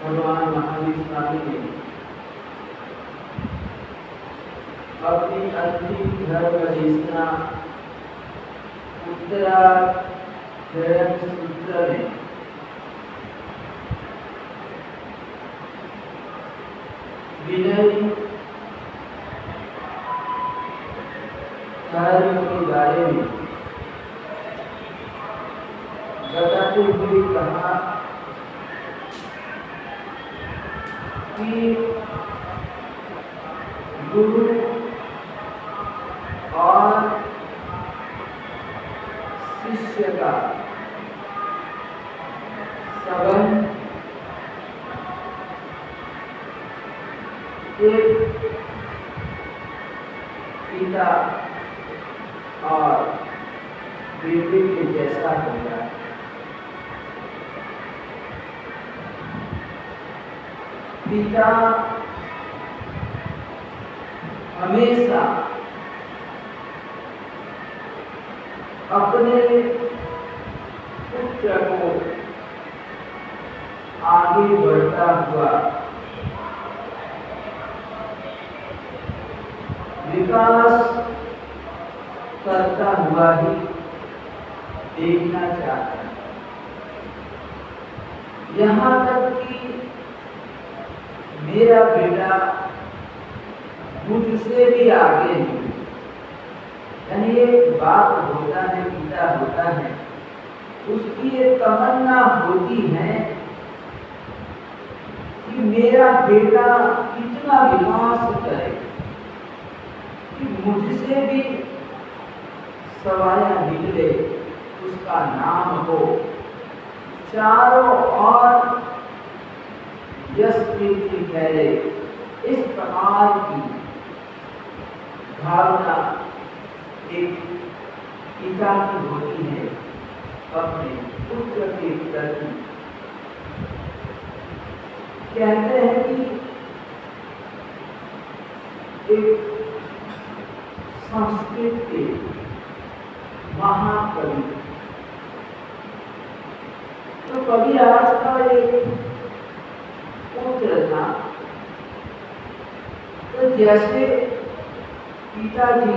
भगवान महावीर स्वामी ने अपनी अंतिम धर्म देशना उत्तरायण सूत्र में विनयी धर्म के बारे में बताते हुए कहा कि गुरु और शिष्य का संबंध एक पिता और बेटे के जैसा होगा। पिता हमेशा अपने पुत्र को आगे बढ़ता हुआ विकास करता हुआ ही देखना चाहता है। यहाँ तक कि मेरा बेटा मुझसे भी आगे है, यानी एक बाप होता है, पिता होता है, उसकी एक तमन्ना होती है कि मेरा बेटा कितना विकास करे कि मुझसे भी सवाया निकले, उसका नाम हो, चारों ओर यश कीर्ति फैले। इस प्रकार की भावना एक पिता की होती है अपने पुत्र के प्रति। कहते हैं कि एक संस्कृत के महाकवि तो कविराज का एक पुत्र था। तो जैसे पिताजी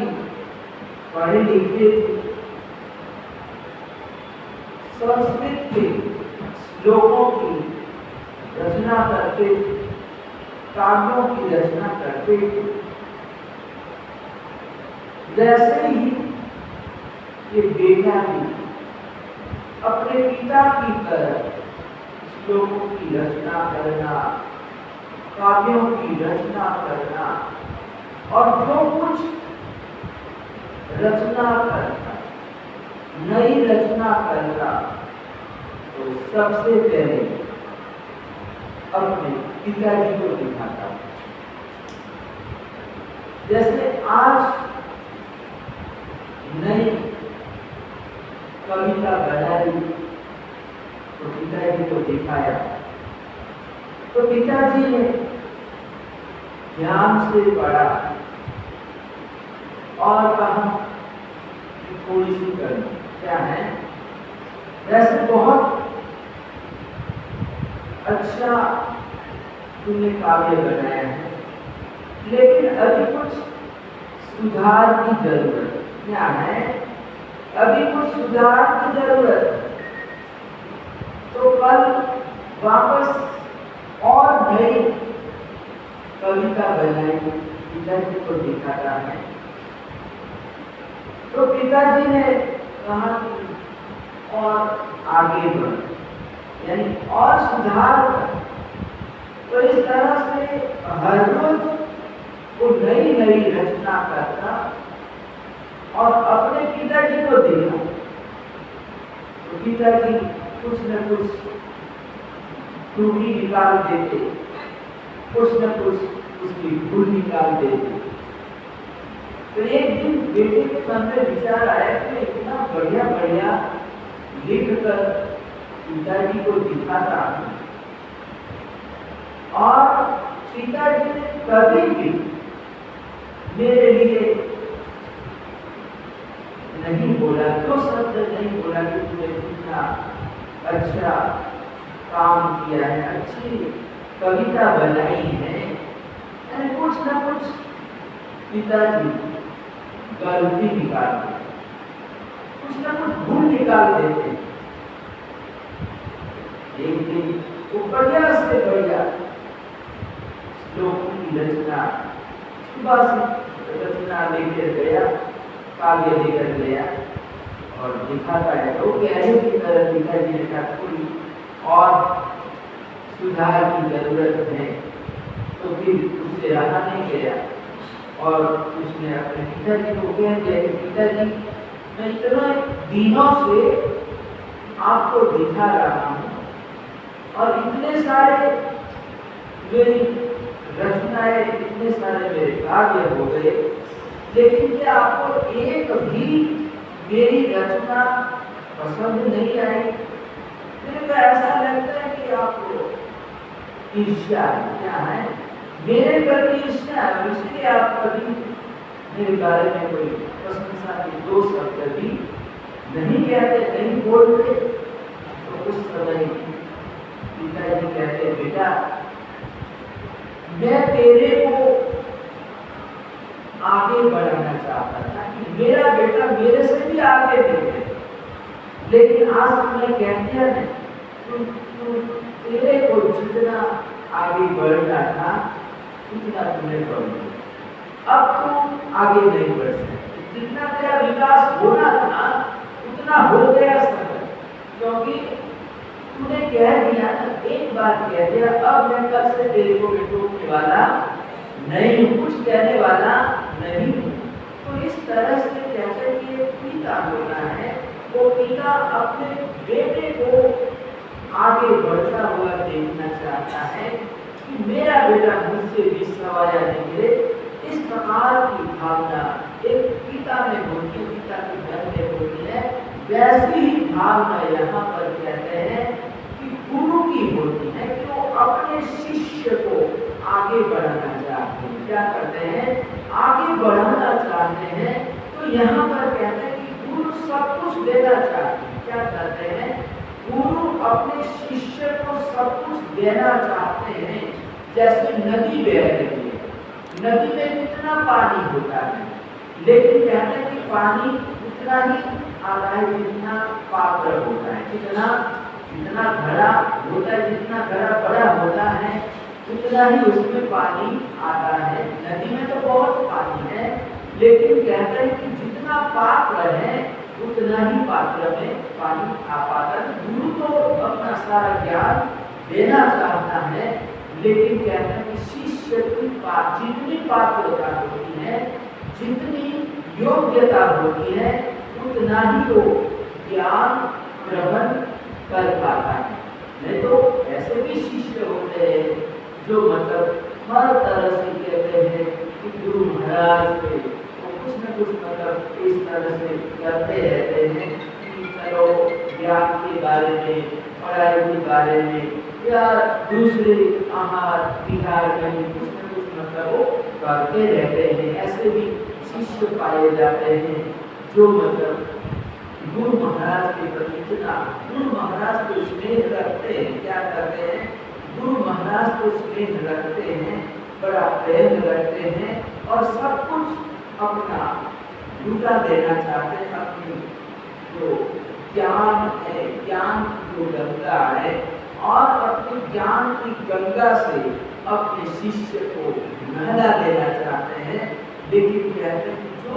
पढ़े लिखे थे, संस्कृत के श्लोकों की रचना करते थे, काव्यों की रचना करते थे, वैसे ही ये बेटा भी अपने पिता की तरह श्लोकों की रचना करना, काव्यों की रचना करना और जो कुछ रचना करना, नई रचना करना, तो सबसे पहले अपने पिताजी को दिखाता। जैसे आज नई कविता बनाई तो पिताजी को दिखाया। तो पिताजी ने ध्यान से पढ़ा और कहा थोड़ी सी करनी क्या है, वैसे बहुत अच्छा तुमने काव्य बनाया है, लेकिन अभी कुछ सुधार की जरूरत क्या है, अभी कुछ सुधार की जरूरत है। तो कल वापस और नई कविता बनाई पिताजी को दिखाता है। तो पिताजी ने कहा कि और आगे बढ़, यानी और सुधार कर। तो इस तरह से हर रोज वो नई नई रचना करता और अपने पिताजी को देखा। तो पिताजी कुछ न कुछ त्रुटि निकाल देते, कुछ न कुछ उसकी भूल निकाल देते। तो एक दिन बेटे के मन में विचार आया कि इतना बढ़िया बढ़िया लिख कर पिताजी को दिखाता हूं, और पिताजी ने कभी भी मेरे लिए नहीं बोला, दो शब्द नहीं बोला कि तुमने कितना अच्छा काम किया है, अच्छी कविता बनाई है। कुछ न कुछ पिताजी गलती निकाल देते, कुछ न कुछ भूल निकाल देते। एक दिन वो बढ़िया से बढ़िया श्लोक की रचना सुबह से रचना लेकर गया, काव्य लेकर गया और दिखाता है। तो कहने की तरह पिताजी ने कहा कोई और सुधार की जरूरत है। तो फिर उससे रहा नहीं गया और उसने अपने पिताजी को कह दिया कि पिताजी मैं इतना दिनों से आपको दिखा रहा हूँ और इतने सारे मेरी रचनाएं, इतने सारे मेरे काव्य हो गए, लेकिन क्या आपको एक भी मेरी रचना पसंद नहीं आई? मेरे को ऐसा लगता है कि आपको ईर्ष्या क्या है, मेरे प्रति ईर्ष्या है, इसलिए आप कभी मेरे बारे में कोई प्रशंसा के दो शब्द भी नहीं कहते, नहीं बोलते। तो उस समय पिताजी कहते बेटा मैं तेरे को आगे बढ़ाना चाहता था कि मेरा बेटा मेरे से भी आगे देखे, लेकिन आज तुमने कह दिया है तेरे को जितना आगे बढ़ना था उतना तुमने बढ़ लिया, अब तुम आगे नहीं बढ़ सकते। जितना तेरा विकास होना था उतना हो गया सब, क्योंकि तूने कह दिया ना, एक बार कह दिया, अब मैं कल से तेरे को टोकने वाला नहीं हूँ, कुछ कहने वाला नहीं हूँ। तो इस तरह से कहते कि पिता होना है, वो पिता अपने बेटे को आगे बढ़ता हुआ देखना चाहता है कि मेरा बेटा मुझसे भी सवाया निकले। इस प्रकार की भावना एक पिता में होती है, पिता के मन में होती है। वैसी ही भावना यहाँ पर कहते हैं कि गुरु की होती है कि वो अपने शिष्य को आगे बढ़ाना चाहते हैं। क्या करते हैं? आगे बढ़ाना चाहते हैं। तो यहाँ पर कहते हैं कि गुरु सब कुछ देना चाहते हैं। क्या करते हैं? गुरु अपने शिष्य को सब कुछ देना चाहते हैं। जैसे नदी बह रही है, नदी में कितना पानी होता है, लेकिन कहते हैं कि पानी उतना ही आता है जितना पात्र होता है, जितना घड़ा होता है, जितना घड़ा बड़ा होता है उतना ही उसमें पानी आता है। नदी में तो बहुत पानी है, लेकिन कहते हैं कि जितना पात्र है उतना ही पात्र में पानी आ पाता है। गुरु तो अपना सारा ज्ञान देना चाहता है, लेकिन कहते हैं कि शिष्य की जितनी पात्रता होती है, जितनी योग्यता होती है, उतना ही वो ज्ञान ग्रहण कर पाता है। नहीं तो ऐसे भी शिष्य होते हैं जो मतलब हर तरह से कहते हैं कि गुरु महाराज पे तो कुछ न कुछ मतलब इस तरह से करते रहते हैं कि चलो ज्ञान के बारे में पढ़ाई के बारे में या दूसरे आहार विहार में कुछ न कुछ मतलब वो करते रहते हैं। ऐसे भी शिष्य पाए जाते हैं जो मतलब गुरु महाराज के प्रति इतना, गुरु महाराज को स्नेह रखते हैं, क्या करते हैं, गुरु महाराज को स्नेह रखते हैं, बड़ा प्रेम रखते हैं और सब कुछ अपना लुटा देना चाहते हैं। अपनी जो ज्ञान है, ज्ञान की जो गंगा है और अपने ज्ञान की गंगा से अपने शिष्य को नहला देना चाहते हैं। लेकिन कहते हैं कि जो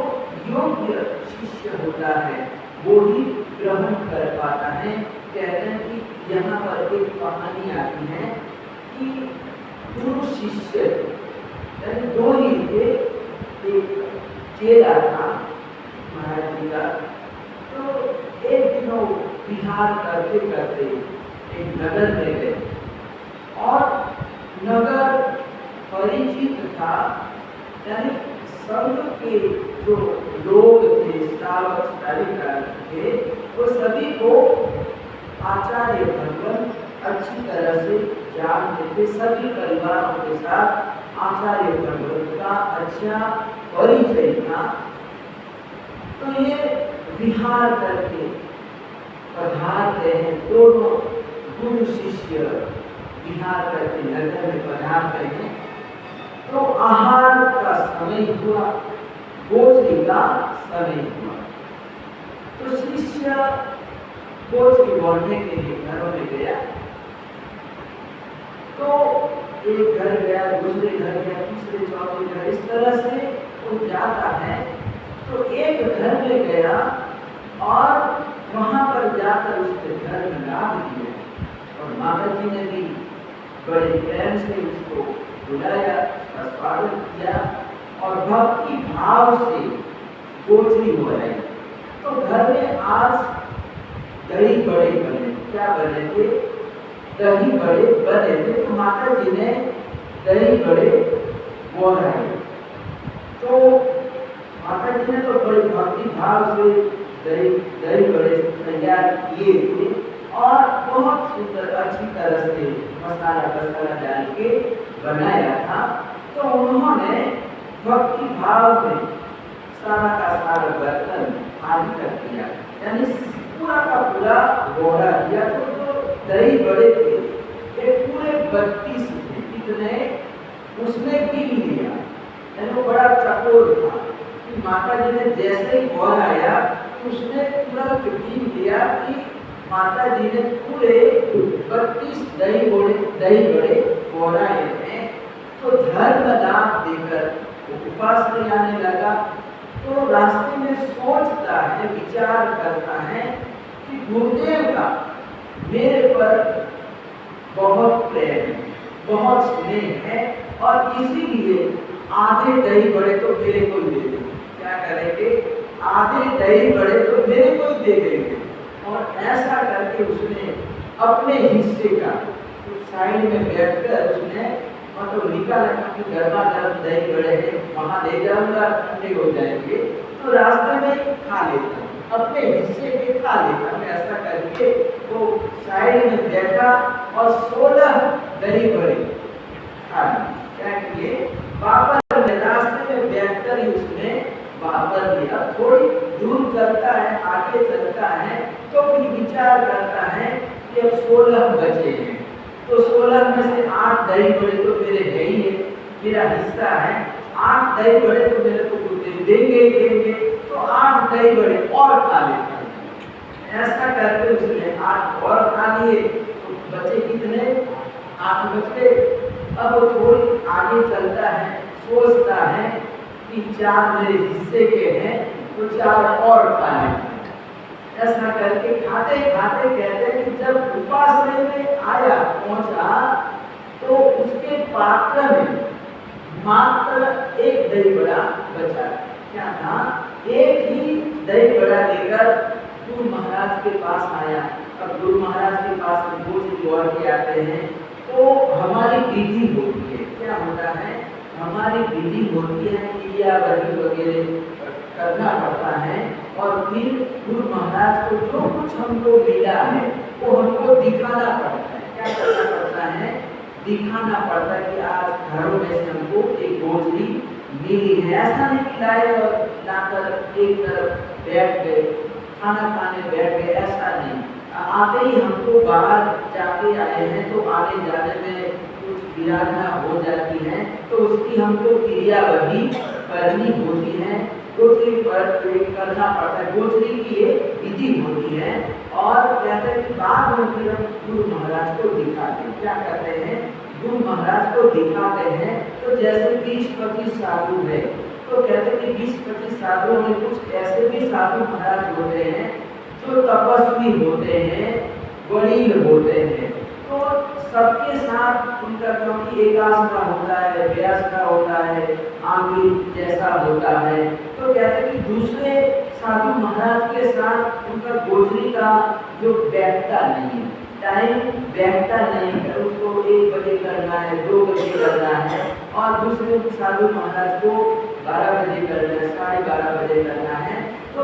योग्य शिष्य होता है वो ही ग्रहण कर पाता है। कहते हैं कि यहाँ पर एक कहानी आती है कि गुरु शिष्य यानी दो ही थे। एक चेला था महाराज जी का, तो एक दिन वो विहार करते करते एक नगर में गए और नगर परिचित था, यानी संघ के जो लोग थे, श्रावक श्राविका थे, वो सभी को आचार्य भगवान अच्छी तरह से जानते थे। सभी परिवारों के साथ आचार्य भगवान का अच्छा परिचय था। तो ये विहार करके पधारते हैं, दोनों गुरु शिष्य विहार करके नगर में पधारते हैं। तो आहार का समय हुआ, भोजन का समय हुआ, तो शिष्य भोजन बोलने के लिए घरों में गया। तो एक घर गया, दूसरे घर गया, तीसरे चौथे घर, इस तरह से वो जाता है। तो एक घर में गया और वहां पर जाकर उसके घर में लाभ दिया और माता जी ने भी बड़े प्रेम से उसको बुलाया, स्वागत किया और भक्ति भाव से गोचरी हो रही। तो घर में आज दही बड़े बने, क्या बने थे, दही बड़े बने थे। तो माता जी ने दही बड़े बोलाए। तो माता जी ने तो बड़े भक्ति भाव से दही बड़े तैयार किए थे और बहुत सुंदर अच्छी तरह से मसाला डाल के बनाया था। तो उन्होंने भक्ति भाव में सारा का सारा बर्तन खाली कर दिया, यानी पूरा का पूरा बोरा दिया। तो जो दही बड़े थे ये पूरे 32 थे, कितने उसने पी लिया, यानी वो बड़ा चकोर था कि माता जी ने जैसे ही बोल आया उसने तुरंत पी लिया कि माता जी ने पूरे 32 दही बड़े बोराए हैं। तो धर्म दान देकर उपास में आने लगा। तो रास्ते में सोचता है, विचार करता है कि गुरुदेव का मेरे पर बहुत प्रेम है, बहुत स्नेह है और इसीलिए आधे दही बड़े तो मेरे को दे देंगे। क्या करेंगे, आधे दही बड़े तो मेरे को दे देंगे। और ऐसा करके उसने अपने हिस्से का साइड में बैठकर उसने मतलब निकाला कि गर्मा गर्म दही बड़े हैं, वहां ले जाऊंगा, ठंडे हो जाएंगे, तो रास्ते में खा लेता हूँ, अपने हिस्से के खा लेता हूँ। ऐसा करके वो साइड में बैठा और 16 दही बड़े खा लिए। क्या किए, वापस रास्ते में बैठकर ही उसने वापस लिया। थोड़ी दूर चलता है, आगे चलता है, तो फिर विचार करता है कि अब 16 बचे हैं, तो 16 में से 8 दही बड़े तो मेरे है ही है, मेरा हिस्सा है, 8 दही बड़े तो मेरे को देंगे, तो 8 दही बड़े और खा लेता है। ऐसा करके उसने 8 और खा लिए, तो बचे कितने, 8 बच गए। अब वो थोड़ी आगे चलता है, सोचता है कि 4 मेरे हिस्से के हैं, तो 4 और खा लेता है। ऐसा करके खाते खाते कहते हैं कि जब उपासने में आया पहुंचा तो उसके पात्र में मात्र एक दही बड़ा बचा। क्या था, एक ही दही बड़ा लेकर गुरु महाराज के पास आया। अब गुरु महाराज के पास में भोजन जोड़ के आते हैं तो हमारी विधि होती है। क्या होता है, हमारी विधि होती है, क्रिया वगैरह करना पड़ता है और फिर गुरु महाराज को जो कुछ हमको मिला है वो हमको दिखाना पड़ता है। क्या करना पड़ता है? दिखाना पड़ता है कि आज घरों में से हमको एक गोचरी मिली है। ऐसा नहीं कि लाए और लाकर एक तरफ बैठ गए, खाना खाने बैठ गए, ऐसा नहीं। आते ही हमको बाहर जाके आए हैं तो आने जाने में कुछ विराधना हो जाती है, तो उसकी हमको क्रिया वही करनी होती है। गोचरी पर करना पड़ता है, गोचरी की एक विधि होती है। और कहते हैं कि बाद में फिर हम गुरु महाराज को दिखाते हैं। क्या कहते हैं? गुरु महाराज को दिखाते हैं। तो जैसे 20-25 साधु है, तो कहते हैं कि 20-25 साधुओं में कुछ ऐसे भी साधु महाराज होते हैं जो तपस्वी होते हैं, वडील होते हैं। तो सबके साथ उनका क्योंकि एकास का होता है, व्यास का होता है, आंगी जैसा होता है, तो कहते हैं कि दूसरे साधु महाराज के साथ उनका गोचरी का जो बैठता नहीं है, टाइम बैठता नहीं है। उसको 1 बजे करना है, 2 बजे करना है, और दूसरे साधु महाराज को 12 बजे करना है, 12:30 बजे करना है। तो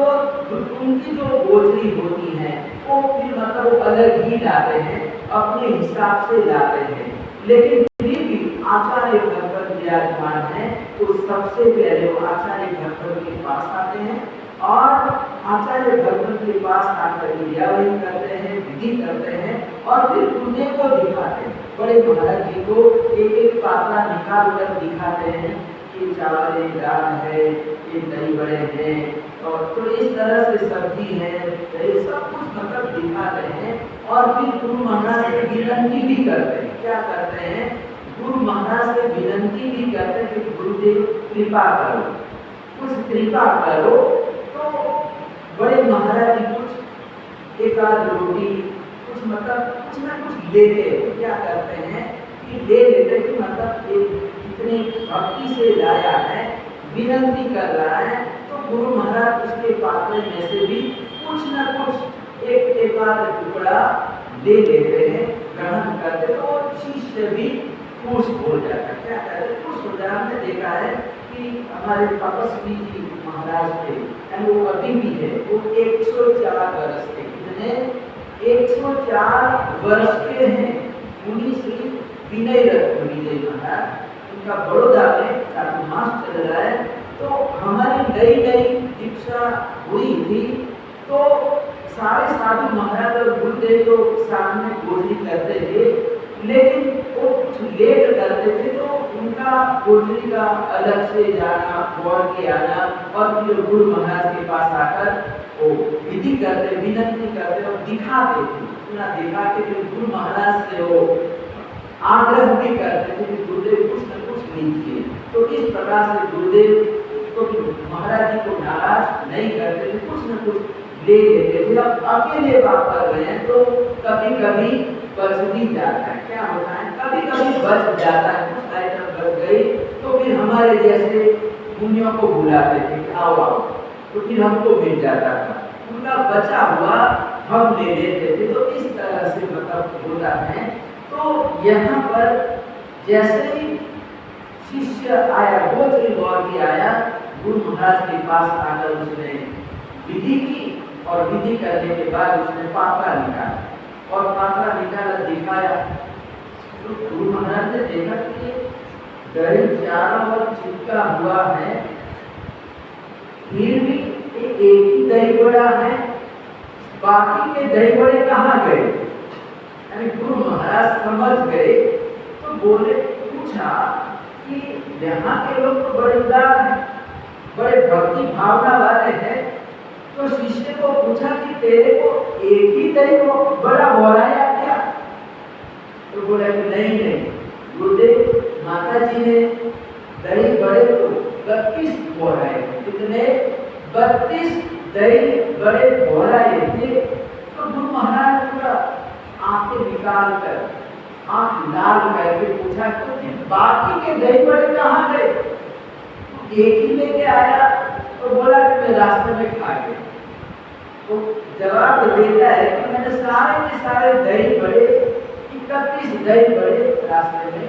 उनकी जो गोचरी होती है वो फिर मतलब अलग ही लाते हैं, अपने हिसाब से लाते हैं। लेकिन फिर भी आचार्य भगवत विराजमान है, तो सबसे पहले वो आचार्य भगवत के पास आते हैं और आचार्य भगवत के पास आकर क्रियावही करते हैं, विधि करते हैं और फिर उन्हें को दिखाते हैं। बड़े महाराज जी को एक पात्रा निकाल कर दिखाते हैं कि चावल एक दाल है, ये दही बड़े हैं, और तो इस तरह से सब्जी है, ये सब कुछ मतलब दिखा रहे हैं। और फिर गुरु महाराज से विनती भी करते हैं। क्या करते हैं? गुरु महाराज से विनती भी करते हैं कि गुरुदेव कृपा करो, कुछ कृपा करो। तो बड़े महाराज जी कुछ एक आध रोटी, कुछ मतलब कुछ ना कुछ लेते हैं। क्या करते हैं कि ले लेते कि मतलब इतनी भक्ति से लाया है, विनती कर रहा है, तो गुरु महाराज उसके पात्रे में से भी कुछ न कुछ एक आध टुकड़ा ले लेते हैं, ग्रहण करते, तो शिष्य भी खुश हो जाता है। क्या कहते हैं? खुश हो जाता। हमने देखा है कि हमारे तपस्वी जी महाराज थे, वो अभी भी है, वो 104 वर्ष के, कितने? 104 वर्ष के हैं। मुनि श्री विनय रत्न विजय महाराज, उनका बड़ौदा में चातुर्मास चल रहा है। तो हमारी नई नई दीक्षा हुई थी, तो सारे साधु महाराज और गुरुदेव तो सामने गोचरी करते थे, लेकिन वो कुछ लेट करते थे, तो उनका गोचरी का अलग से जाना, बोल के आना, और फिर गुरु महाराज के पास आकर वो विधि करते, विनती करते और दिखाते थे। पूरा दिखा के फिर गुरु महाराज से वो आग्रह भी करते थे कि गुरुदेव कुछ न कुछ लीजिए। तो इस प्रकार से गुरुदेव तो महाराज जी को नाराज नहीं करते थे, कुछ न कुछ ले लेते थे। अब अकेले बात कर रहे हैं तो कभी कभी बच भी जाता है। क्या होता है? कभी कभी बच जाता है, कुछ आइटम बच गई, तो फिर हमारे जैसे मुनियों को बुलाते थे कि आओ आओ, तो फिर हमको मिल जाता था, उनका बचा हुआ हम ले लेते थे। तो इस तरह से मतलब होता है। तो यहाँ पर जैसे ही शिष्य आया, गोचरी गौरी आया, गुरु महाराज के पास आकर उसने विधि की, और विधि करने के बाद उसने पात्रा निकाला और पात्रा निकाला दिखाया। तो गुरु महाराज ने देखा कि दही चारों ओर चिपका हुआ है, फिर भी एक ही दही बड़ा है, बाकी के दही बड़े कहाँ गए? यानी गुरु महाराज समझ गए। तो बोले, पूछा कि यहाँ के लोग तो बड़े उदार हैं, बड़े भक्ति भावना वाले हैं, तो शिष्य को पूछा कि तेरे को एक ही दही को बड़ा हो रहा है क्या? तो बोला कि नहीं नहीं गुरुदेव, माता जी ने दही बड़े तो 32 बोराए, कितने? 32 दही बड़े बोराए थे। तो गुरु महाराज पूरा आंखें निकाल कर, आंख लाल करके पूछा तो कि बाकी के दही बड़े कहाँ गए? एक ही लेके आया। तो बोला कि मैं रास्ते में खा गया। तो जवाब देता है कि मैंने सारे के सारे दही बड़े, 31 दही बड़े रास्ते में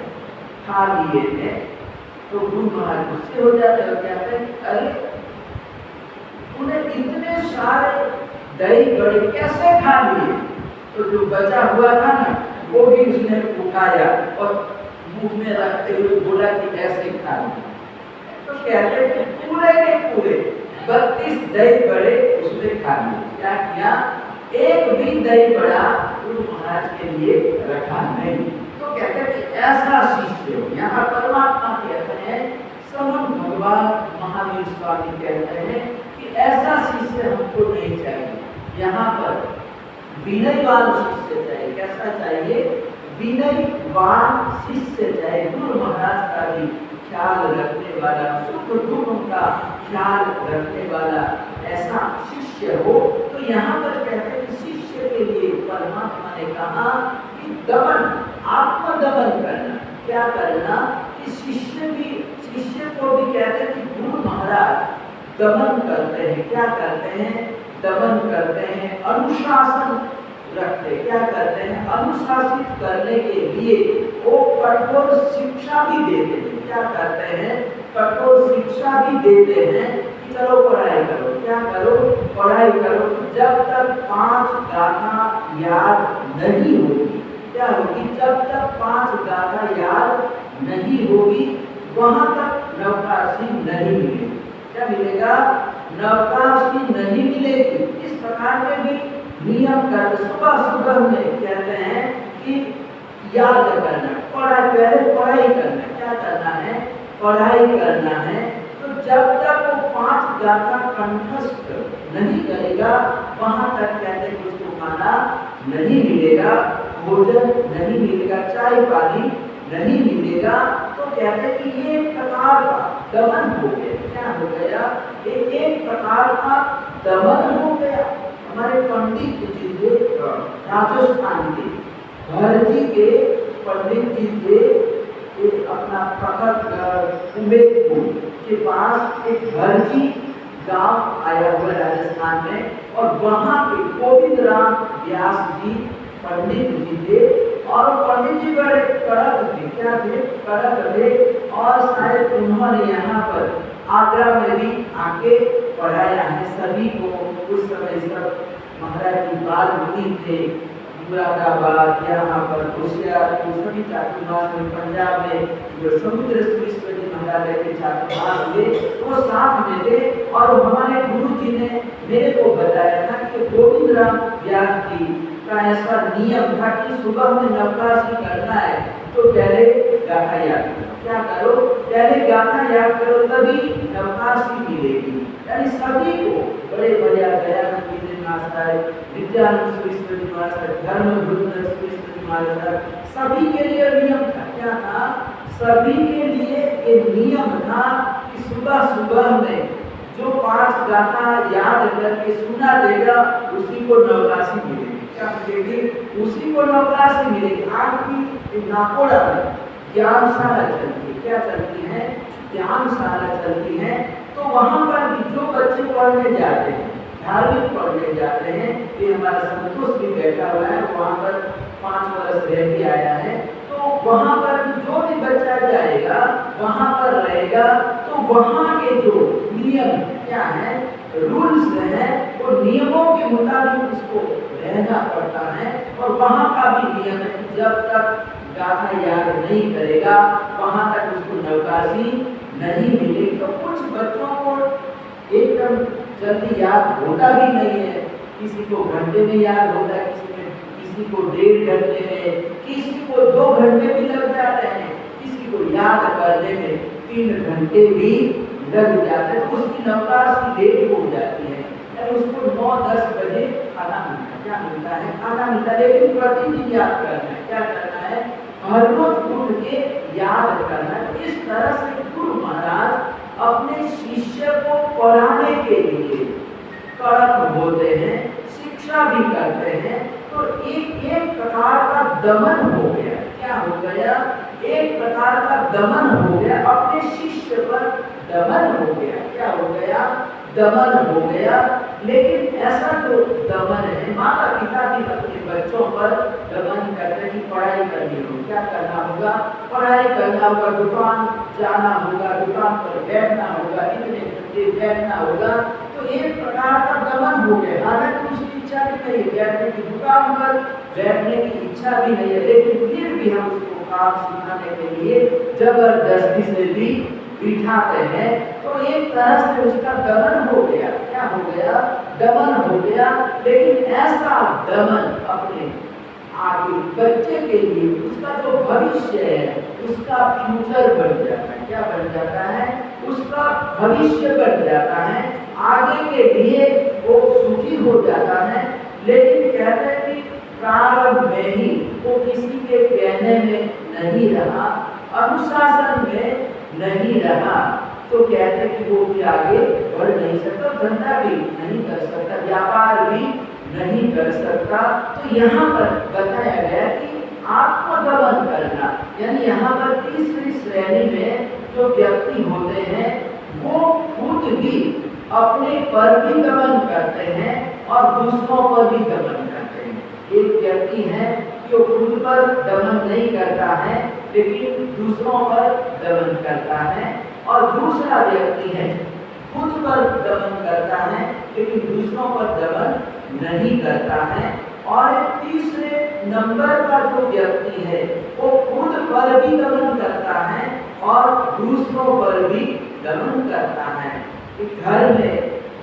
खा लिए थे। तो गुरु महाराज गुस्से हो जाते हैं, कहते हैं अरे उन्हें इतने सारे दही बड़े कैसे खा लिए? तो जो बचा हुआ था ना वो भी उसने उठाया और मुंह में रखते हुए बोला कि ऐसे खा लो। तो कहते कि पूरे के पूरे 32 दही बड़े उसने खा लिए। क्या किया? एक भी दही बड़ा गुरु महाराज के लिए रखा नहीं। तो कहते हैं कि ऐसा शिष्य हो। यहाँ परमात्मा कहते हैं, समन भगवान महावीर स्वामी कहते हैं कि ऐसा शिष्य हमको नहीं चाहिए। यहाँ पर विनयवान शिष्य चाहिए। कैसा चाहिए? विनयवान शिष्य चाहिए। गुरु महाराज का भी ख्याल रखने वाला, सुख दुखों का ख्याल रखने वाला ऐसा शिष्य हो। तो यहाँ पर कहते हैं कि शिष्य के लिए परमात्मा ने कहा कि दमन, आत्मदमन करना। क्या करना? कि शिष्य को भी कहते हैं कि गुरु महाराज दमन करते हैं। क्या करते हैं? दमन करते हैं, अनुशासन रखते। क्या करते हैं? अनुशासित करने के लिए वो कठोर शिक्षा भी देते हैं। क्या करते हैं? कठोर शिक्षा भी देते हैं कि चलो पढ़ाई करो। क्या करो? पढ़ाई करो। जब तक 5 गाथा याद नहीं होगी, क्या होगी? जब तक 5 गाथा याद नहीं होगी वहां तक नवकाशी नहीं मिलेगी। क्या मिलेगा? नवकाशी नहीं मिलेगी। इस प्रकार के भी नियम कर सुबह में कहते हैं कि याद करना, पहले पढ़ाई करना। क्या करना है? पढ़ाई करना है। तो जब तक वो 5 गाथा कंठस्थ नहीं करेगा वहां तक कहते हैं उसको खाना नहीं मिलेगा, भोजन नहीं मिलेगा, चाय पानी नहीं मिलेगा। तो कहते हैं कि ये एक प्रकार का दमन हो गया। क्या हो गया? ये एक प्रकार का दमन हो गया। हमारे पंडित जी थे राजस्थान के, भरजी के पंडित जी थे। ये अपना प्रखर उमेदपुर के पास एक भरजी गांव आया हुआ राजस्थान में, और वहां के गोविंद राम व्यास जी पंडित जी थे। और पंडित जी बड़े कड़क थे। क्या थे? कड़क थे। और शायद उन्होंने यहाँ पर आगरा में भी आके पढ़ाया है सभी को। उस समय सब महाराज की बाल मुनि थे, मुरादाबाद, यहाँ पर होशियारपुर, सभी चातुर्मास में, पंजाब में जो समुद्र सुरेश्वरी महाराज के चातुर्मास हुए वो साथ में थे। और हमारे गुरु जी ने मेरे को बताया था कि गोविंद राम व्यास जी का ऐसा नियम था कि सुबह में नवकाशी करना है तो पहले गाथा याद करो। क्या करो? पहले गाथा याद करो, तभी नवकाशी मिलेगी। यानी सभी को बड़े बढ़िया दयानंद विद्यानंद सुरेश्वरी महाराज, धर्म गुरुनाथ सुरेश्वरी महाराज, सभी के लिए नियम था। क्या था? सभी के लिए ये नियम था कि सुबह में जो 5 गाथा याद करके सुना देगा उसी को नवकाशी मिलेगी। क्या मिलेगी? उसी को नवकाशी मिलेगी। आज भी नाकोड़ा में ज्ञानशाला चलती है। क्या चलती है? ज्ञानशाला चलती है। तो वहां पर भी जो बच्चे पढ़ने जाते हैं, धार्मिक पढ़ने जाते हैं, ये हमारा संतोष भी बैठा हुआ है, वहां पर 5 वर्ष रह के आया है। तो वहां पर जो भी बच्चा जाएगा वहां पर रहेगा, तो वहां के जो नियम क्या है, रूल्स है, वो नियमों के मुताबिक उसको रहना पड़ता है। और वहां का भी नियम है कि जब तक गाथा याद नहीं करेगा वहां तक उसको नवकाशी नहीं मिलेगी। तो कुछ बच्चों को एकदम जल्दी याद होता भी नहीं है, किसी को घंटे में याद होता है, किसी को 1.5 घंटे में, किसी को 2 घंटे भी लग जाते हैं, किसी को याद करने में 3 घंटे भी लग जाते हैं। तो उसकी नवकाशी लेट हो जाती है। यानी उसको 9-10 बजे खाना मिलता है। क्या मिलता है? खाना मिलता है। लेकिन प्रतिदिन याद करना है। क्या करना है? हर रोज उठ के याद करना है। इस तरह से गुरु महाराज अपने शिष्य को पढ़ाने के लिए कड़क होते हैं, शिक्षा भी करते हैं। तो एक प्रकार का दमन हो गया। क्या हो गया? एक प्रकार का दमन हो गया, अपने शिष्य पर दमन हो गया। क्या हो गया? दमन हो गया। लेकिन ऐसा जो दमन है, माता पिता भी अपने बच्चों पर दमन करते कि पढ़ाई करनी होगी। क्या करना होगा? पढ़ाई करना होगा, दुकान जाना होगा, दुकान पर बैठना होगा, इतने घंटे बैठना होगा। तो एक प्रकार का दमन हो गया। हालांकि उसकी इच्छा भी नहीं बैठने की, दुकान पर बैठने की इच्छा भी नहीं है, लेकिन फिर भी हम उसको काम सिखाने के लिए जबरदस्ती से भी बिठाते हैं, तो एक तरह से उसका दमन हो गया। क्या हो गया? दमन हो गया। लेकिन ऐसा दमन अपने आगे बच्चे के लिए, उसका जो भविष्य है, उसका फ्यूचर बन जाता है। क्या बन जाता है? उसका भविष्य बन जाता है, आगे के लिए वो सुखी हो जाता है। लेकिन कहते हैं कि प्रारंभ में ही वो किसी के कहने में नहीं रहा, अनुशासन में नहीं रहा, तो कहते हैं कि वो भी आगे बढ़ नहीं सकता, धंधा भी नहीं कर सकता, व्यापार भी नहीं कर सकता। तो यहाँ पर बताया गया कि आपको दमन करना, यानी यहाँ पर तीसरी श्रेणी में जो व्यक्ति होते हैं वो खुद भी अपने पर भी दमन करते हैं और दूसरों पर भी दमन करते हैं। एक व्यक्ति है जो खुद पर दमन नहीं करता है लेकिन दूसरों पर दमन करता है, और दूसरा व्यक्ति है खुद पर दमन करता है लेकिन दूसरों पर दमन नहीं करता है। और तीसरे नंबर का जो व्यक्ति है वो खुद पर भी दमन करता है और दूसरों पर भी दमन करता है। एक घर में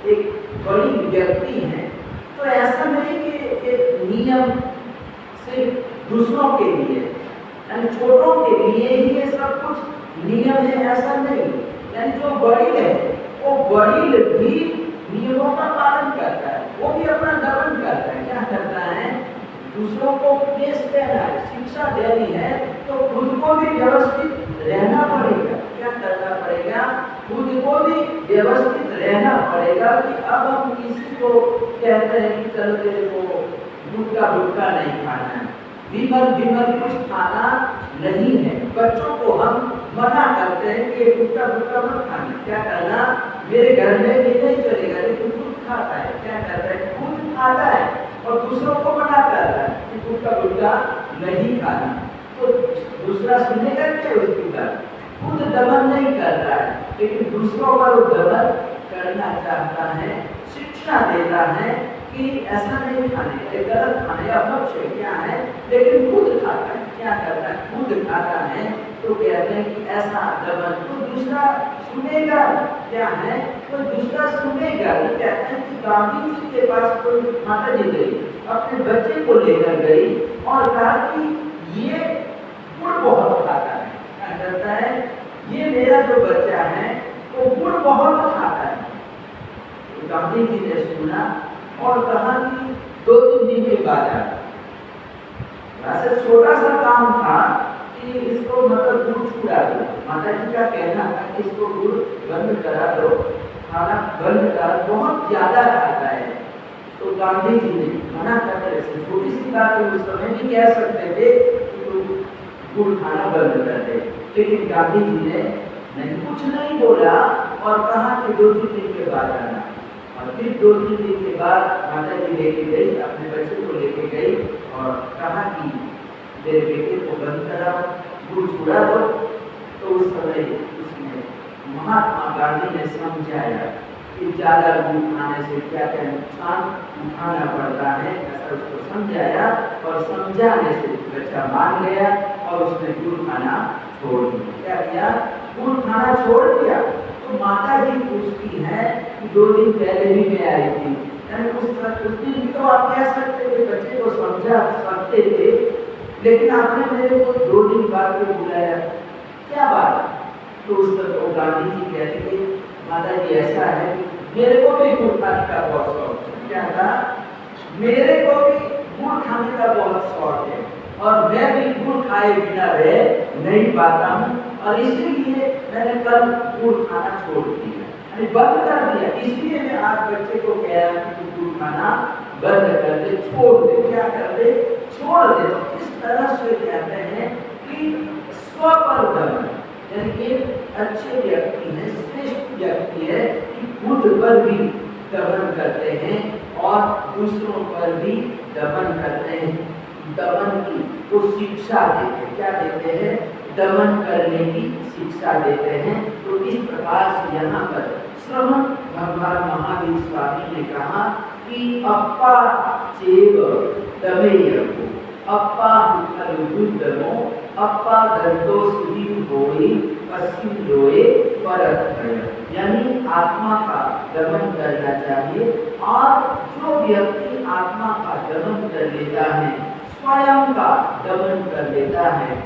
एक बड़ी व्यक्ति है, तो ऐसा नहीं कि एक नियम सिर्फ दूसरों के लिए, यानी छोटों के लिए ही ये सब कुछ नियम है, ऐसा नहीं। यानी जो बड़ी है वो बड़ी भी नियमों का पालन करता है, वो भी अपना दमन करता है। क्या करता है? दूसरों को उपदेश देना है, शिक्षा देनी है, तो खुद को भी व्यवस्थित रहना पड़ेगा। क्या करना पड़ेगा? खुद को भी व्यवस्थित रहना पड़ेगा कि अब हम किसी को कहते हैं कि चलो तेरे को गुटखा गुटखा नहीं खाना है, विमल कुछ खाना नहीं है। बच्चों को हम मना करते हैं कि गुटखा गुटखा मत खाना। क्या करना? मेरे घर में ये नहीं चलेगा, लेकिन खुद खाता है। क्या करता है? खुद खाता है और दूसरों को मना करता है कि गुटखा गुटखा नहीं खाना। तो दूसरा सुनेगा क्या उसकी बात? खुद दमन नहीं करता है लेकिन दूसरों पर वो दमन करना चाहता है, शिक्षा देता है कि ऐसा नहीं खाने, गलत खाने, अभक्ष्य क्या है, लेकिन खुद खाता है। क्या करता है? खुद खाता है। तो कहते हैं कि ऐसा दमन, तो दूसरा सुनेगा क्या है? तो दूसरा सुनेगा। तो कहते हैं कि गांधी जी के पास कोई माता जी गई, अपने बच्चे को लेकर गई और कहा कि ये गुड़ बहुत खाता है। क्या करता है? ये मेरा जो बच्चा है वो गुड़ बहुत खाता है। तो गांधी जी ने सुना और कहा कि 2-3 दिन के बाद आया। वैसे छोटा सा काम था कि इसको मतलब गुड़ छुड़ा दो। माता जी का कहना था कि इसको गुड़ बंद करा दो, खाना बंद करा, बहुत ज्यादा खाता है। तो गांधी जी ने मना करते थे, छोटी सी बात उस समय भी कह सकते थे कि गुड़ खाना बंद कर दे, लेकिन गांधी जी ने नहीं, कुछ नहीं बोला और कहा कि 2-3 दिन के बाद आना। और फिर 2-3 दिन के बाद माता जी लेके गई, अपने बच्चे को लेके गई और कहा कि मेरे बेटे को बंद करा, गुड़ छुड़ा दो। तो उस समय उसने महात्मा गांधी ने समझाया कि ज़्यादा गुड़ खाने से क्या क्या नुकसान उठाना पड़ता है, ऐसा उसको समझाया और समझाने से बच्चा मान गया और उसने गुड़ खाना छोड़ दिया। क्या किया? गुड़ खाना छोड़ दिया। तो माता जी पूछती है कि 2 दिन पहले भी मैं आई थी, यानी उस दिन भी तो आप कह सकते थे, बच्चे को समझा सकते थे, लेकिन आपने मेरे को 2 दिन बाद में बुलाया, क्या बात? तो उस पर गांधी जी कहते कि माता जी ऐसा है, मेरे को भी गुड़ खाने का बहुत शौक है। क्या था? मेरे को भी गुड़ खाने का बहुत शौक है और मैं भी गुड़ खाए बिना रह नहीं पाता हूँ, और इसलिए मैंने कल गुड़ खाना छोड़ दिया, यानी बंद कर दिया। इसलिए मैं आज बच्चे को कह रहा हूँ कि गुड़ खाना बंद कर दे, छोड़ दे। क्या कर दे? छोड़ दे। तो इस तरह से कहते हैं कि स्व पर दमन, यानी कि अच्छे व्यक्ति है, श्रेष्ठ व्यक्ति है कि खुद पर भी दमन करते हैं और दूसरों पर भी दमन करते हैं। दमन की तो शिक्षा देते हैं। क्या देते हैं? दमन करने की शिक्षा देते हैं। तो इस प्रकार से यहाँ पर श्रवण भगवान महावीर स्वामी ने कहा कि अप्पा चेव दमेयको अप्पा हुक्कलुद्धमो अप्पा दंतो सुधि होई पश्चिम लोए परत है, यानी आत्मा का दमन करना चाहिए। और जो व्यक्ति आत्मा का दमन कर लेता है, स्वयं का दमन कर लेता है,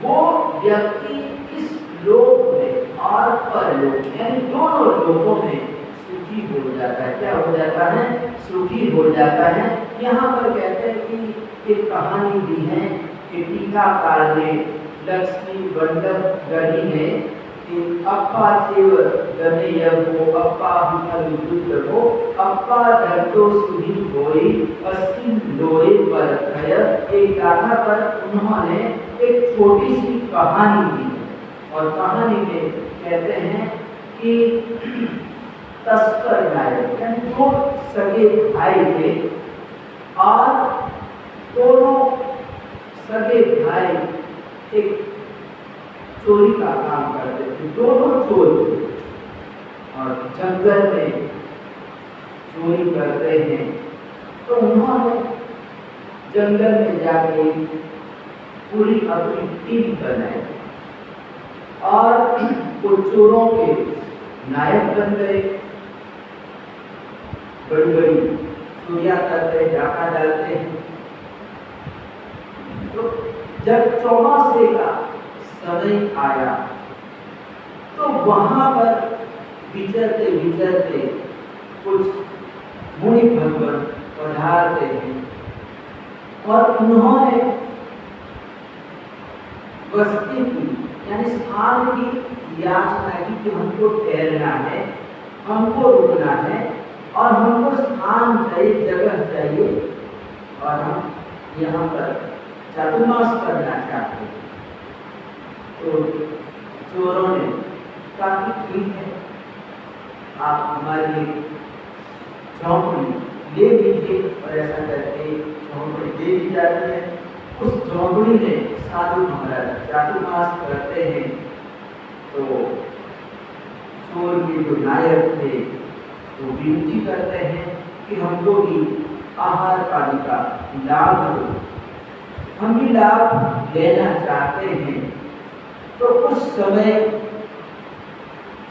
वो व्यक्ति इस लोक में और परलोक यानी दोनों लोकों में सुखी हो जाता है। क्या हो जाता है? सुखी हो जाता है। यहाँ पर कहते हैं कि एक कहानी भी है कि टीकाकार ने लक्ष्मी बंडक गढ़ी ने कि अप्पा चेव दमेयको अप्पा हुक्कलुद्धमो अप्पा दंतो सुधि होई पश्चिम लोए परत है। एक गाथा पर उन्होंने एक छोटी सी कहानी दी और कहानी में कहते हैं कि तस्कर नायक यानी दो सगे भाई थे और दोनों सगे भाई एक चोरी का काम करते थे। दोनों चोर थे और जंगल में चोरी करते हैं। तो उन्होंने जंगल में जाके पूरी अपनी टीम बनाई और वो चोरों के नायक बन गए। बड़ी बड़ी चोरियां करते, डाका डालते हैं। तो जब चौमासे का समय आया तो वहां पर विचरते विचरते कुछ मुनि भगवान पधारते हैं और उन्होंने बस्ती की यानी स्थान की याचना की कि हमको ठहरना है, हमको रुकना है और हमको स्थान चाहिए, जगह चाहिए और हम यहाँ पर चातुर्मास करना चाहते हैं। तो चोरों ने कहा कि ठीक है, आप हमारी झोंपड़ी ले लीजिए और ऐसा करके झोंपड़ी दे दी जाती है। उस झोंपड़ी में साधु महाराज चातुर्मास करते हैं। तो चोर के जो नायक थे वो विनती करते हैं कि हमको भी आहार पानी का लाभ दो, हम भी लाभ लेना चाहते हैं। तो उस समय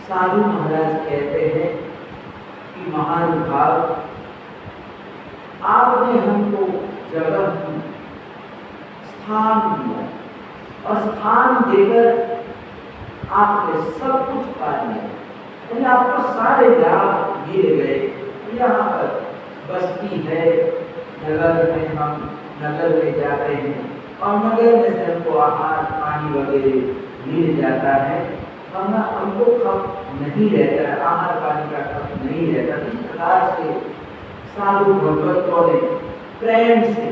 साधु महाराज कहते हैं कि महानुभाव, आपने हमको जगह दी, स्थान दिया और स्थान देकर आपने सब कुछ पा लिया, यानी आपको सारे लाभ मिल गए। यहाँ पर बस्ती है, नगर में हम नगर में जाते हैं और नगर में से हमको आहार पानी वगैरह मिल जाता है, हमको खप नहीं रहता है, आहार पानी का खप नहीं रहता। इस प्रकार से साधु भगवतों ने प्रेम से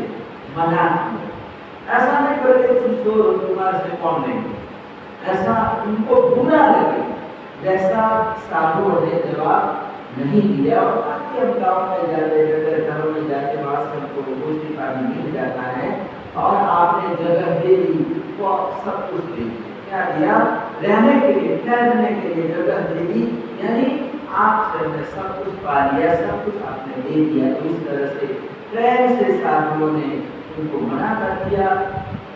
मना किया। ऐसा नहीं करके तुम चोर तुम्हारे से कौन नहीं, ऐसा उनको बुरा लगे जैसा साधुओं ने जवाब नहीं दिया। और ताकि हम गाँव में जाते घरों में जाते वहाँ से हमको रोटी पानी मिल जाता है और आपने जगह दे दी, वो सब कुछ दे दिया। क्या दिया? रहने के लिए, ठहरने के लिए जगह दे दी, यानी आपने सब कुछ पा लिया, सब कुछ आपने दे दिया। तो इस तरह से प्रेम से साधुओं ने उनको मना कर दिया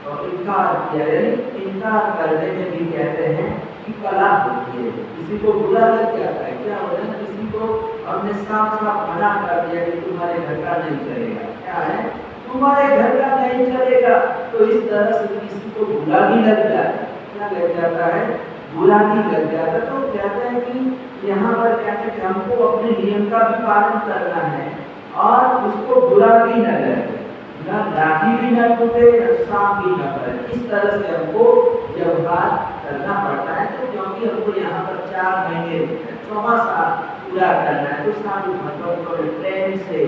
और इनकार किया। यानी इनकार करने में भी कहते हैं कि कला होती है, किसी को बुरा लग जाता है। क्या हो रहा है? किसी को हमने साफ साफ मना कर दिया कि तुम्हारे घर का नहीं चलेगा। क्या है? तुम्हारे घर का नहीं चलेगा। तो इस तरह से किसी को बुरा भी लग जाता है। क्या लग जाता है? बुरा भी लग जाता है। तो कहते हैं कि यहाँ पर कहते हैं कि हमको अपने नियम का भी पालन करना है और उसको बुरा भी न लगे, न लाठी भी न टूटे, सांप भी न पड़े। इस तरह से हमको व्यवहार करना पड़ता है। तो क्योंकि हमको यहाँ पर 4 महीने चौमासा पूरा करना है, तो साधु भगवतों ने प्रेम से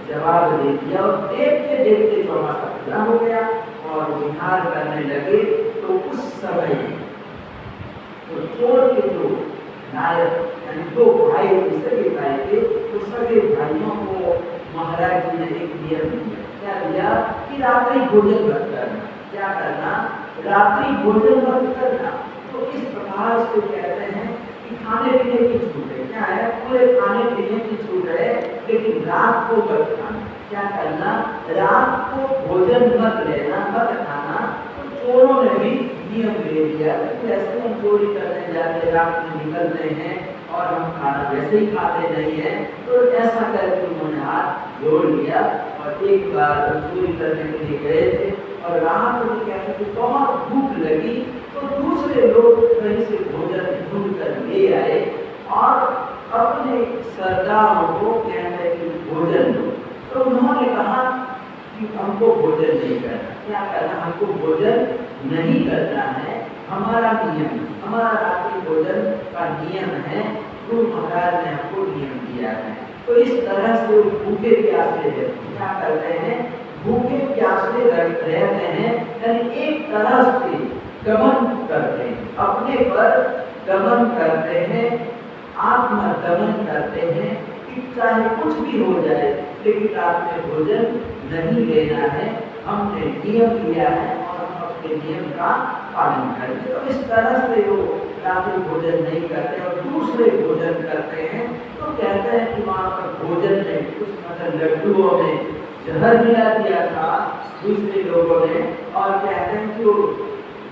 जवाब दे दिया और देखते देखते चौमासा पूरा हो गया और विहार करने लगे। तो उस समय तो चोर के जो नायक यानी 2 भाई सगे भाई थे, तो सगे भाइयों को महाराज जी ने एक नियम दिया। क्या दिया? कि रात्रि भोजन मत करना। क्या करना? रात्रि भोजन मत करना। तो इस प्रकार से कहते हैं कि खाने पीने की छूट है। क्या है? पूरे खाने पीने की छूट है, लेकिन रात को मत खाना। क्या करना? रात को भोजन मत लेना, मत खाना। तो चोरों ने भी नियम ले लिया कि ऐसे हम चोरी करने जाते, रात में निकलते हैं और हम खाना वैसे ही खाते नहीं है। तो ऐसा करके उन्होंने हाथ जोड़ लिया और एक बार चोरी करने के लिए गए थे और रात में कहते कि बहुत भूख लगी, तो दूसरे लोग कहीं से भोजन ढूंढ कर ले आए और अपने सरदारों को कहते कि भोजन दो। तो उन्होंने कहा कि हमको भोजन नहीं करना। क्या करना? हमको भोजन नहीं करना है, हमारा नियम, हमारा रात्रि भोजन का नियम है, गुरु महाराज ने हमको नियम दिया है। तो इस तरह से भूखे प्यासे क्या करते हैं? भूखे प्यासे रहते हैं, यानी एक तरह से गमन करते हैं, अपने पर गमन करते हैं, आत्म दमन करते हैं कि चाहे कुछ भी हो जाए लेकिन रात में भोजन नहीं लेना है। हमने नियम लिया है और हम अपने नियम का पालन करेंगे। तो इस तरह से वो रात्रि भोजन नहीं करते और दूसरे भोजन करते हैं। तो कहते हैं कि वहाँ पर भोजन में कुछ मतलब लड्डुओं में जहर मिला दिया था दूसरे लोगों ने, और कहते हैं कि वो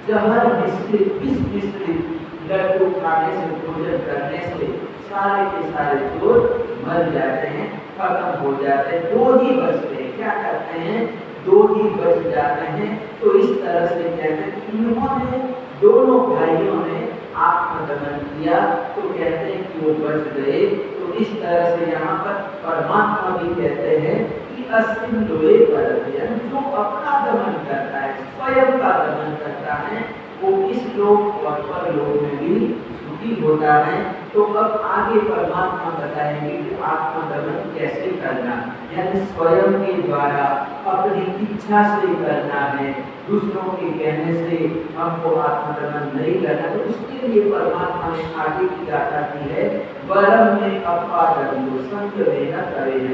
जहर मिश्रित विष मिश्रित लड्डू खाने से, भोजन करने से सारे के सारे चोर मर जाते हैं, खत्म हो जाते हैं, दो ही बचते हैं। क्या करते हैं? दो ही बच जाते हैं। तो इस तरह से कहते हैं कि इन्होंने दोनों भाइयों ने आत्मदमन किया, तो कहते हैं कि वो बच गए। तो इस तरह से यहाँ पर परमात्मा भी कहते हैं कि अस्मिन् लोके परव्ययम्, जो अपना दमन करता है, स्वयं का दमन करता है, वो इस लोक और परलोक में भी सुखी होता है। तो अब आगे परमात्मा बताएंगे कि आत्मदमन कैसे करना, यानी स्वयं के द्वारा अपनी इच्छा से करना है, दूसरों के कहने से हमको आत्मदमन नहीं करना। तो उसके लिए परमात्मा ने आगे की गाथा की है, वरम में अपादयो संयमेन करेण,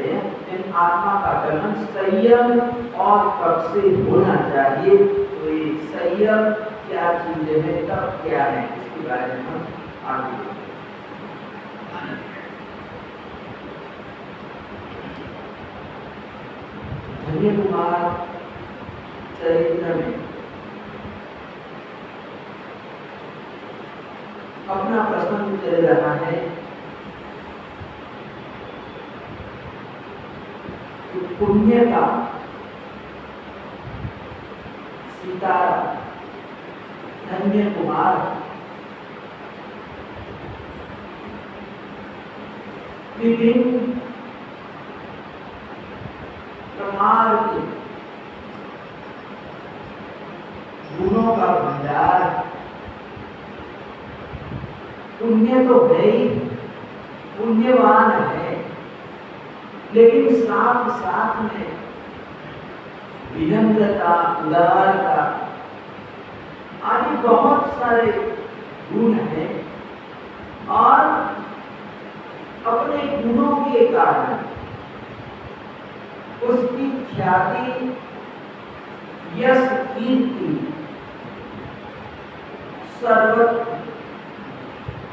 इन आत्मा का दमन संयम और कब से होना चाहिए। तो ये संयम क्या चीज है, तब क्या है, इसके बारे में हम आगे धन्य कुमार चरित्र में अपना प्रसंग चल रहा है कि पुण्य का सितारा धन्य कुमार विभिन्न प्रकार के गुणों का भंडार, पुण्य तो है ही, पुण्यवान है, लेकिन साथ साथ में विनम्रता, उदारता आदि बहुत सारे गुण हैं और अपने गुणों के कारण उसकी ख्याति, यश, कीर्ति सर्वत्र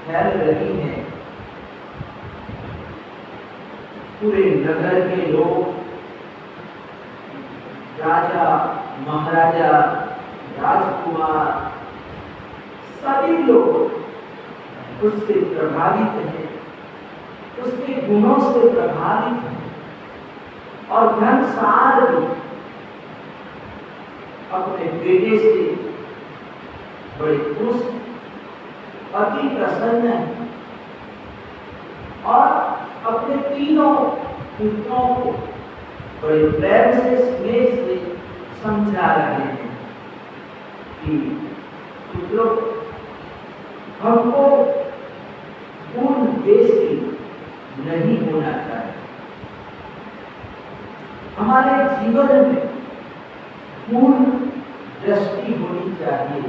फैल रही है। पूरे नगर के लोग, राजा, महाराजा, राजकुमार, सभी लोग उससे प्रभावित हैं, उसके गुणों से प्रभावित हैं और घनसार भी अपने बेटे से बड़े खुश, अति प्रसन्न है और अपने तीनों पुत्रों को बड़े प्रेम से, स्नेह से समझा रहे हैं कि पुत्रों, हमको पूर्ण देशी नहीं होना चाहिए, हमारे जीवन में पूर्ण दृष्टि होनी चाहिए,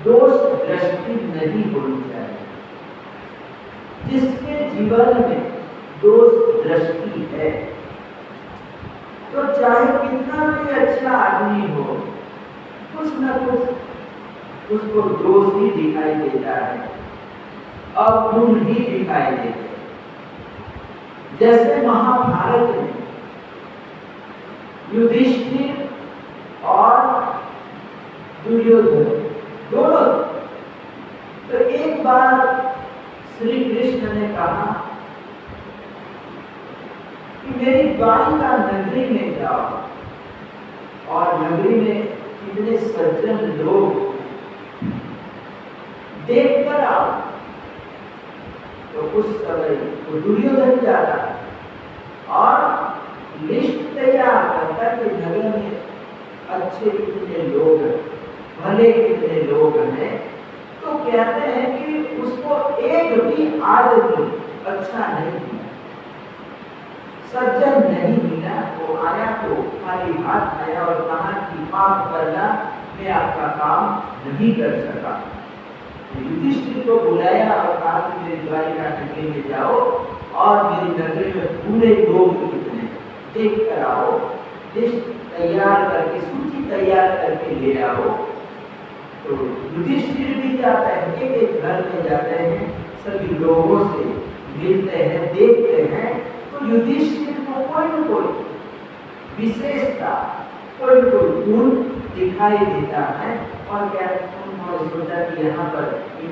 दोष दृष्टि नहीं होनी चाहिए। जिसके जीवन में दोष दृष्टि है, तो चाहे कितना भी अच्छा आदमी हो, कुछ न कुछ उसको दोष ही दिखाई देता है, अवगुण ही दिखाई देते हैं। जैसे महाभारत में युधिष्ठिर और दुर्योधन दोनों, तो एक बार श्री कृष्ण ने कहा कि मेरी द्वारिका नगरी में जाओ और नगरी में कितने सज्जन लोग देख कर आओ। तो उस समय वो दुर्योधन जाता और लिस्ट तैयार करता कि नगर में अच्छे कितने लोग हैं, भले कितने लोग हैं। तो कहते हैं कि उसको एक भी आदमी अच्छा नहीं मिला, सज्जन नहीं मिला। वो आया तो खाली हाथ आया और कहा कि पाप करना मैं आपका काम नहीं कर सका। युधिष्ठिर को बुलाया और कहा कि मेरी द्वारिका नगरी में जाओ और मेरी नगरी में पूरे लोग कितने देख कर आओ, लिस्ट तैयार करके, सूची तैयार करके ले आओ। तो युधिष्ठिर भी जाता है, एक एक घर में जाते हैं, सभी लोगों से मिलते हैं, देखते हैं। तो युधिष्ठिर को कोई न कोई विशेषता, कोई न कोई गुण दिखाई देता है और क्या उन्होंने सोचा कि यहाँ पर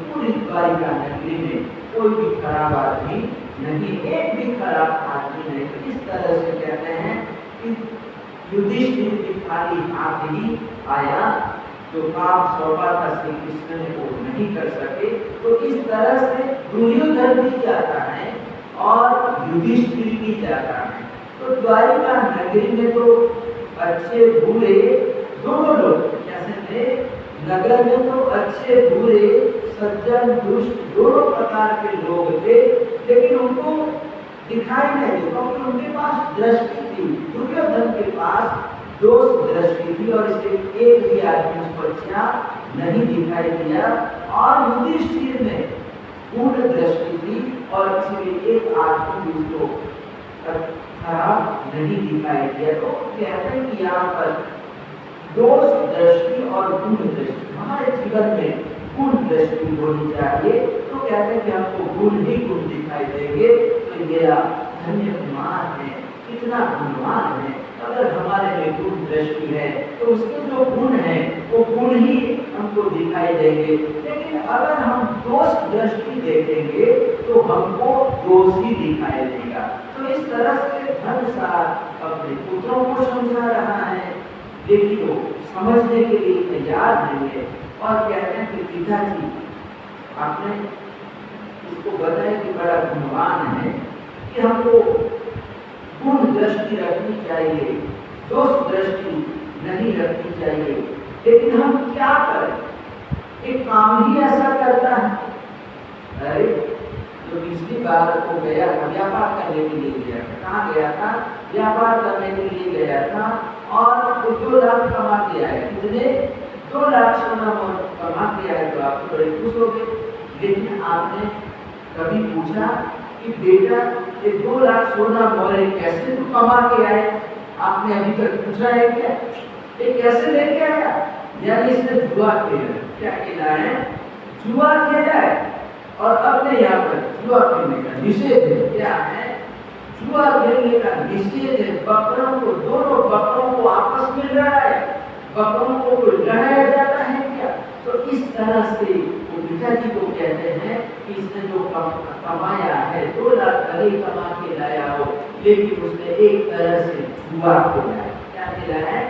पूरी द्वारिका नगरी में कोई भी खराब आदमी नहीं, एक भी खराब आदमी नहीं। इस तरह से कहते हैं कि युधिष्ठिर की खाली हाथ ही आया, जो काम सौंपा था श्री कृष्ण ने वो नहीं कर सके। तो इस तरह से दुर्योधन भी जाता है और युधिष्ठिर भी जाता है। तो द्वारिका नगरी में तो अच्छे बुरे दोनों लोग, जैसे थे नगर में तो अच्छे बुरे, सज्जन दुष्ट दोनों प्रकार के लोग थे, लेकिन उनको दिखाई नहीं दे, क्योंकि उनके पास दृष्टि थी। दुर्योधन के पास दोष दृष्टि थी और इसलिए एक भी आदमी उसको अच्छा नहीं दिखाई दिया। और युधिष्ठिर में पूर्ण दृष्टि थी और इसलिए एक आदमी भी उसको खराब नहीं दिखाई दिया। तो कहते हैं कि यहाँ पर दोष दृष्टि और गुण दृष्टि, हमारे जीवन में गुण दृष्टि होनी चाहिए। तो कहते हैं कि हमको गुण ही गुण दिखाई देंगे। तो मेरा धन्य कुमार है, कितना गुणवान है। अगर हमारे में गुण दृष्टि है तो उसके जो गुण है वो गुण ही हमको दिखाई देंगे। लेकिन अगर हम दोष दृष्टि देखेंगे तो हमको दोष ही दिखाई देगा। तो इस तरह से धर्मसार अपने पुत्रों को समझा रहा है, लेकिन वो समझने के लिए तैयार नहीं है। और कहते हैं कि पिताजी आपने इसको बताया कि बड़ा गुणवान है, कि हमको गुण दृष्टि रखनी चाहिए, दोष दृष्टि नहीं रखनी चाहिए। लेकिन हम क्या करें, एक काम ही ऐसा करता है। अरे जो पिछली बार वो गया था व्यापार करने के लिए गया था, कहाँ गया था? व्यापार करने के लिए गया था और वो 2 लाख कमा के आया। कितने? 2 लाख सोना कमा के आए। तो आप बड़े खुश हो गए। लेकिन आपने कभी पूछा कि बेटा ये 2 लाख सोना मोहरे कैसे तू कमा के आए? आपने अभी तक पूछा है क्या? ये कैसे लेके आया? यानी इसने जुआ खेला। क्या खेला है? जुआ खेला है। और अपने यहाँ पर जुआ खेलने का निषेध है। क्या है? जुआ खेलने का निषेध है। बकरों को, दोनों बकरों को आपस में लड़ाया, बकरों को लड़ाया जाता है क्या? तो इस तरह से वो पिताजी को कहते हैं कि इसने जो कमाया है 2 लाख भले कमा के लाया हो, लेकिन उसने एक तरह से जुआ खेला है। क्या खेला है?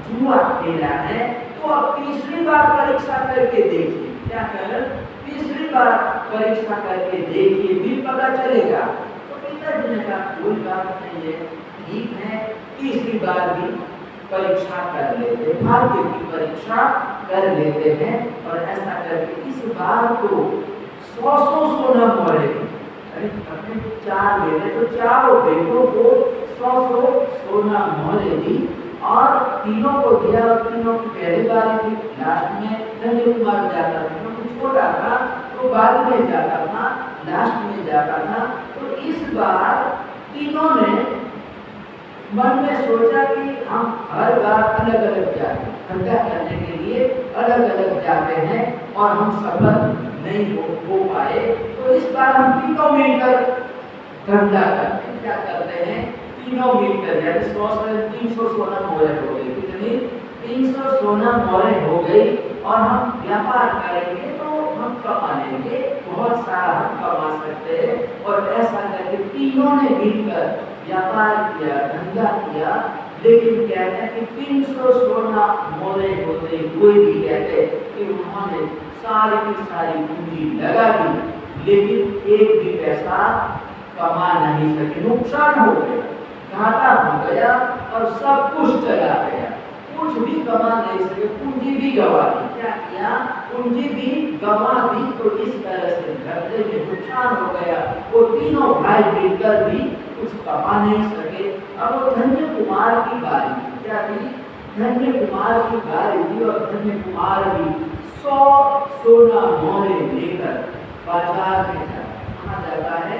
जुआ खेला है। तो अब तीसरी बार परीक्षा करके देखिए। क्या कर? तीसरी बार परीक्षा करके देखिए, भी पता चलेगा। तो पिताजी ने कहा कोई बात नहीं है, ठीक है, तीसरी बार भी परीक्षा कर लेते, भाग्य की परीक्षा कर लेते हैं। और ऐसा करके इस बार तो 100 सोना मोहरे, अरे अपने 4 बेटे तो चारों बेटों को 100 सोना मोहरे दी और तीनों को दिया। तीनों की पहली बारी थी, लास्ट में धन्य कुमार जाता था, क्योंकि छोटा था तो बाद में जाता था, लास्ट में जाता था। तो इस बार तीनों ने मन में सोचा कि हम हर बार अलग अलग जाते, धंधा करने के लिए अलग अलग जाते हैं और हम सफल नहीं हो पाए, तो इस बार हम तीनों मिलकर धंधा करते हैं। क्या करते हैं? तीनों मिलकर, यानी 300 सोना मोहरे हो गई, कितनी? 300 सोना मोहरे हो गई, और हम व्यापार करेंगे तो हम कमा लेंगे, बहुत सारा हम कमा सकते हैं। और ऐसा करके तीनों ने मिलकर व्यापार किया, धंधा किया। लेकिन कहते हैं कि 300 सोना मोहरे होते हुए भी कहते कि उन्होंने सारी की सारी पूंजी लगा दी, लेकिन एक भी पैसा कमा नहीं सके, नुकसान हो गया, घाटा हो गया और सब कुछ चला गया, कुछ भी कमा नहीं सके, पूंजी भी गवा दी। क्या किया? पूंजी भी गवा दी। तो इस तरह से धंधे में नुकसान हो गया। वो तीनों भाई मिलकर भी कुछ कमा नहीं सके। अब वो धन्य कुमार की बारी, क्या थी? धन्य कुमार की बारी थी, और धन्य कुमार भी 100 सोना मोहरे लेकर बाजार में जाता। कहाँ जाता है?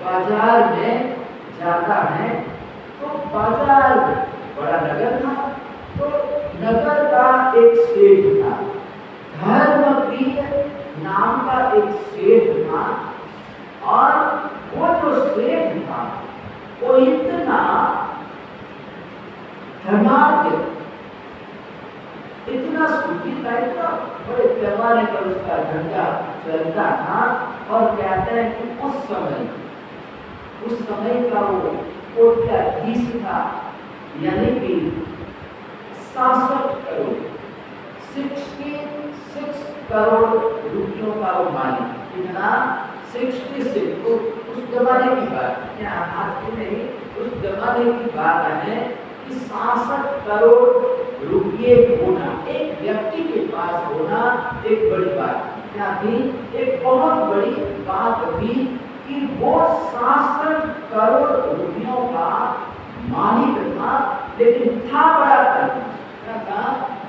बाजार में जाता है। तो बाजार बड़ा नगर था, तो नगर का एक सेठ था, धर्मप्रिय नाम का एक सेठ था। और वो जो सेठ था वो इतना धनाढ्य, इतना सुखी टाइप का, बड़े पैमाने पर उसका धंधा चलता था। और कहते हैं कि उस समय का वो कोट्याधीश था, यानी कि 66 करोड़ 66 करोड़ रुपयों का वो मालिक। कितना? 66। तो उस जमाने की बात, क्या आज की नहीं, उस जमाने की बात है कि 66 करोड़ रुपये होना, एक व्यक्ति के पास होना एक बड़ी बात। क्या थी? एक बहुत बड़ी बात थी कि वो 66 करोड़ रुपयों का मालिक था, लेकिन था बड़ा कंजूस। क्या था?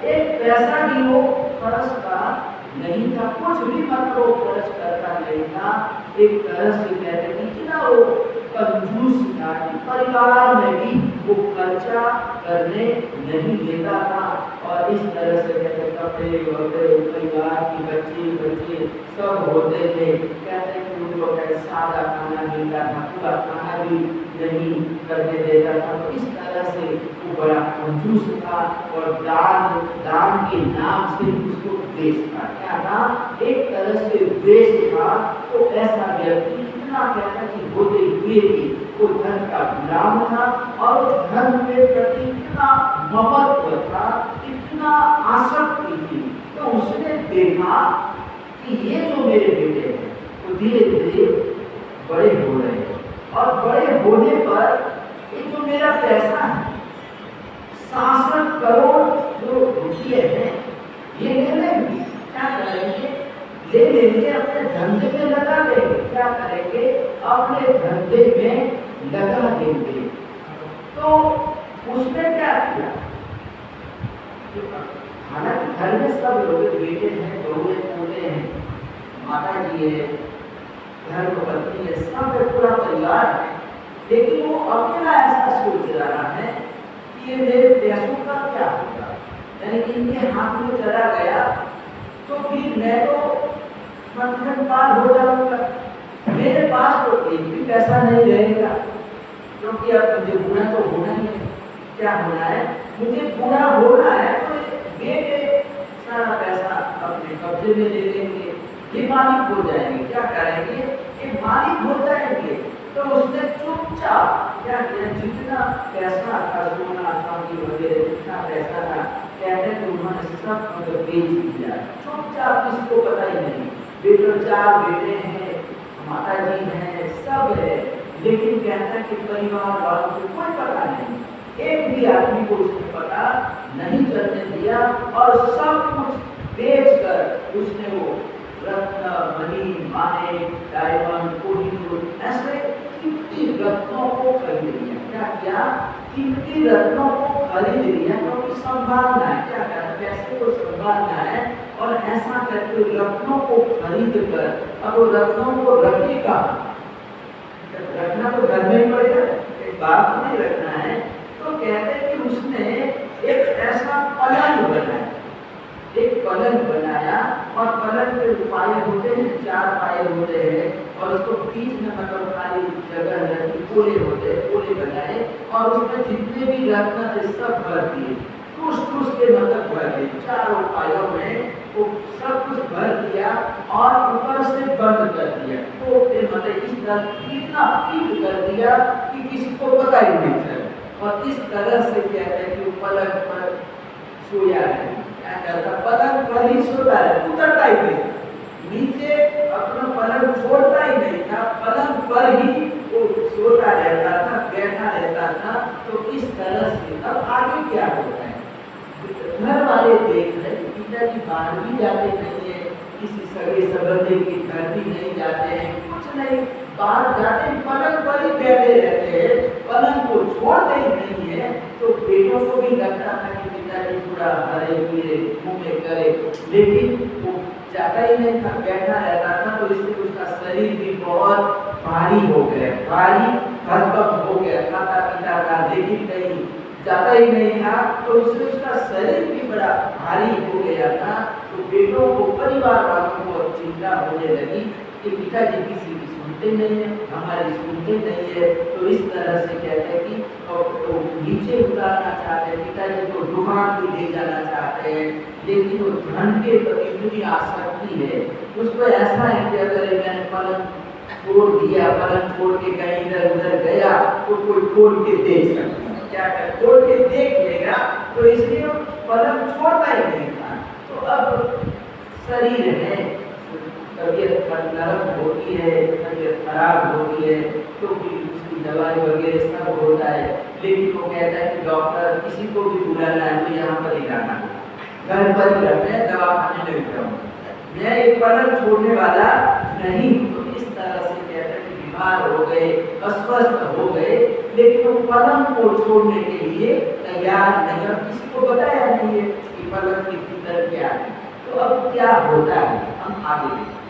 एक पैसा भी वो खर्चता नहीं था, कुछ भी मतलब वो खर्च करता नहीं था। एक तरह से कहते हैं कि ना वो कंजूस था, परिवार में भी वो खर्चा करने नहीं देता था। और इस तरह से कहते कपड़े वपड़े, परिवार की बच्चे सब होते थे। कहते कि उनको सादा खाना मिलता था, पूरा खाना भी नहीं करने देता था। तो इस तरह से वो बड़ा कंजूस था, और दान के नाम से उसको द्वेष था। क्या था? एक तरह से द्वेष था। तो ऐसा व्यक्ति इतना कहता कि होते हुए भी वो धन का गुलाम था, और धन के प्रति इतना ममत्व था, इतना आसक्ति थी। तो उसने देखा कि ये जो मेरे बेटे हैं वो धीरे धीरे बड़े हो रहे हैं, और बड़े होने पर ये जो मेरा पैसा है 66 करोड़ जो रुपये हैं, ये ले लेंगे। क्या करेंगे? ले लेंगे, अपने धंधे में लगा देंगे। क्या करेंगे? अपने धंधे में लगा देंगे। तो उसने क्या किया? हालांकि घर में सब लोग, बेटे हैं, बहू पोते हैं, माता जी है, घर में पत्नी है, सब पूरा परिवार है, लेकिन वो अकेला ऐसा सोच रहा है कि ये मेरे पैसों का क्या होगा, यानी कि इनके हाथ में चला गया तो फिर मैं तो मंथन पार हो जाऊंगा, मेरे पास तो एक भी पैसा नहीं रहेगा, क्योंकि अब मुझे गुना तो होना ही है। क्या होना है? मुझे गुना होना है। तो बेटे सारा पैसा अपने कब्जे में ले लेंगे, ये मालिक हो जाएंगे। क्या करेंगे? ये मालिक हो जाएंगे। तो उसने चुपचाप क्या किया? जितना पैसा था, सोना चांदी वगैरह जितना पैसा था, कहते हैं उन्होंने सब मतलब बेच दिया चुपचाप, किसको पता ही नहीं। बेटे 4 बेटे हैं, माता जी हैं, सब है, लेकिन कहता है कि परिवार वालों को कोई पता नहीं, एक भी आदमी को उसने पता नहीं चलने दिया। और सब कुछ बेचकर उसने वो रत्न, मणि, माने, डायमंड, कोहिनूर, ऐसे कीमती रत्नों को खरीद लिया। क्या किया? कीमती रत्नों को खरीद लिया, क्योंकि संभालना है। क्या करना? पैसे को संभालना है। और ऐसा करके रत्नों को खरीद कर अब वो रत्नों को रखेगा, रखना तो घर में ही पड़ेगा, एक बात नहीं रखना है। तो कहते हैं कि उसने एक ऐसा पलंग बनाया, एक पलंग बनाया और पलंग के पाए होते हैं, 4 पाए होते हैं और उसको बीच में मतलब खाली जगह रखी, कोले होते हैं, कोले बनाए और उसमें जितने भी रत्न थे सब भर दिए, ठूस के मतलब भर दिए, चारों पायों में वो सब कुछ भर दिया और ऊपर से बंद कर दिया। तो मतलब इस तरह इतना फिट कर दिया कि किसी को पता ही नहीं चला। और इस तरह से कहते हैं कि पलंग पर सोया है, क्या करता, पलंग पर ही सोता है, उतरता ही नहीं, नीचे अपना पलंग छोड़ता ही नहीं था, पलंग पर ही वो सोता रहता था, बैठा रहता था। तो इस तरह से अब आगे क्या होता है, घर वाले देख रहे, पिताजी बाहर भी जाते नहीं है, किसी सगे संबंधी के घर भी नहीं जाते हैं, कुछ नहीं, बाहर जाते पलंग पर ही बैठे रहते हैं, पलंग को छोड़ते ही नहीं है। तो बेटों को भी लगता था कि पिताजी पूरा हरे पीरे घूमे करे, लेकिन वो जाता ही नहीं था, बैठा रहता था। तो इससे उसका शरीर भी बहुत भारी हो गया, भारी हड़बड़ हो गया, खाता पीता था लेकिन कहीं जाता ही नहीं था। तो उससे उसका शरीर भी बड़ा भारी हो गया था। तो बेटों को, परिवार वालों को चिंता होने लगी कि पिताजी किसी की सुनते नहीं है, हमारी सुनते नहीं है। तो इस तरह से कहते हैं कि तो नीचे उतारना चाहते हैं, पिताजी को दुकान भी ले जाना चाहते हैं, लेकिन वो धन के प्रति इतनी आसक्ति है, उसको ऐसा है कि अगर मैंने पलंग छोड़ दिया, पलंग छोड़ के कहीं इधर उधर गया तो कोई खोल के देख सकता, क्या कर खोल के देख लेगा, तो इसलिए वो पलंग छोड़ता ही नहीं था। तो अब शरीर है, तबीयत नरम होती है, तबीयत खराब होती है, तो भी उसकी दवाई वगैरह सब होता है, लेकिन वो कहता है कि डॉक्टर किसी को भी बुलाना है तो यहाँ पर ही जाना, घर पर ही रहते हैं, दवाखाने नहीं जाऊँगा, मैं एक पलंग छोड़ने वाला नहीं। तो इस तरह से कहते हैं कि बीमार हो गए, अस्वस्थ हो गए, लेकिन वो पलंग को छोड़ने के लिए तैयार नहीं, और किसी को बताया नहीं है कि पलंग की भीतर क्या है। तो अब क्या होता है, हम आगे देखते हैं।